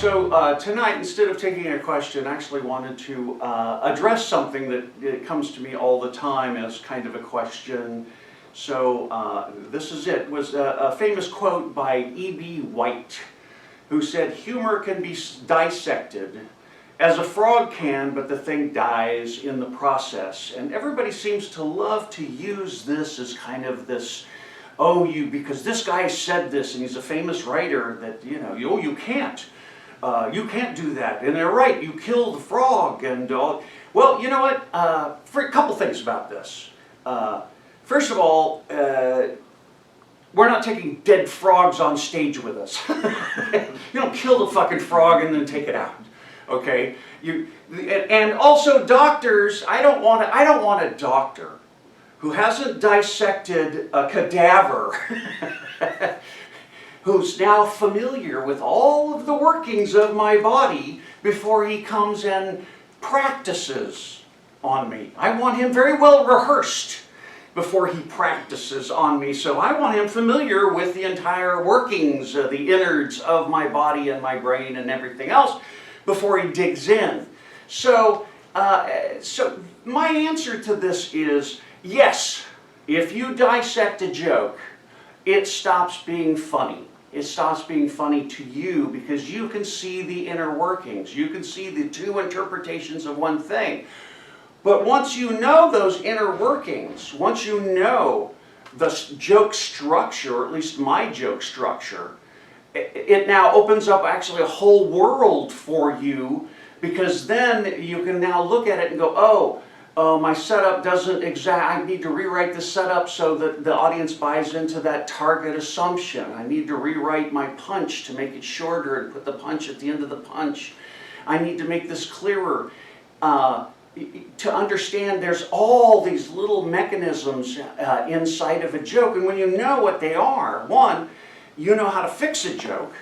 So tonight, instead of taking a question, I actually wanted to address something that comes to me all the time as kind of a question. So this is it. It was a famous quote by E.B. White, who said, "Humor can be dissected as a frog can, but the thing dies in the process." And everybody seems to love to use this as kind of this, because this guy said this and he's a famous writer, that, you can't. You can't do that, and they're right, you kill the frog, and well, you know what, for a couple things about this. First of all, we're not taking dead frogs on stage with us. You don't kill the fucking frog and then take it out, okay? And also doctors, I don't want a doctor who hasn't dissected a cadaver who's now familiar with all of the workings of my body before he comes and practices on me. I want him very well rehearsed before he practices on me. So I want him familiar with the entire workings, the innards of my body and my brain and everything else before he digs in. So my answer to this is yes, if you dissect a joke, it stops being funny. It stops being funny to you because you can see the inner workings. You can see the two interpretations of one thing. But once you know those inner workings, once you know the joke structure, or at least my joke structure, it now opens up actually a whole world for you, because then you can now look at it and go, my setup doesn't I need to rewrite the setup so that the audience buys into that target assumption. I need to rewrite my punch to make it shorter and put the punch at the end of the punch. I need to make this clearer. To understand there's all these little mechanisms inside of a joke, and when you know what they are, one, you know how to fix a joke,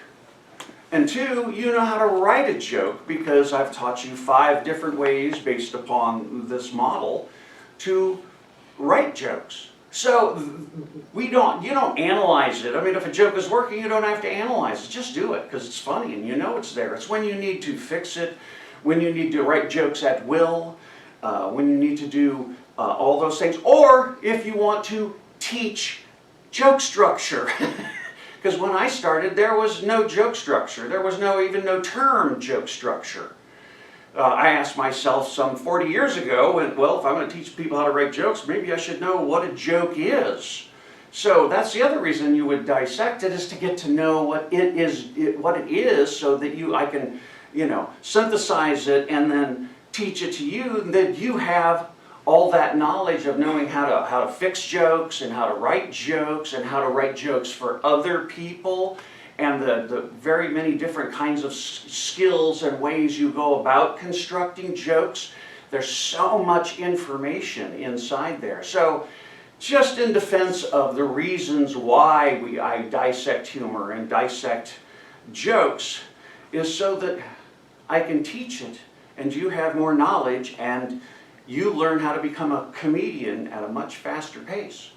and two, you know how to write a joke, because I've taught you 5 different ways based upon this model to write jokes. So you don't analyze it. I mean, if a joke is working, you don't have to analyze it. Just do it because it's funny and you know it's there. It's when you need to fix it, when you need to write jokes at will, when you need to do all those things, or if you want to teach joke structure. Because when I started, there was no joke structure. There was even no term joke structure. I asked myself some 40 years ago, well, if I'm going to teach people how to write jokes, maybe I should know what a joke is. So that's the other reason you would dissect it, is to get to know what it is, so that I can, synthesize it and then teach it to you, and that you have all that knowledge of knowing how to fix jokes and how to write jokes and how to write jokes for other people, and the very many different kinds of skills and ways you go about constructing jokes. There's so much information inside there. So just in defense of the reasons why I dissect humor and dissect jokes, is so that I can teach it and you have more knowledge and you learn how to become a comedian at a much faster pace.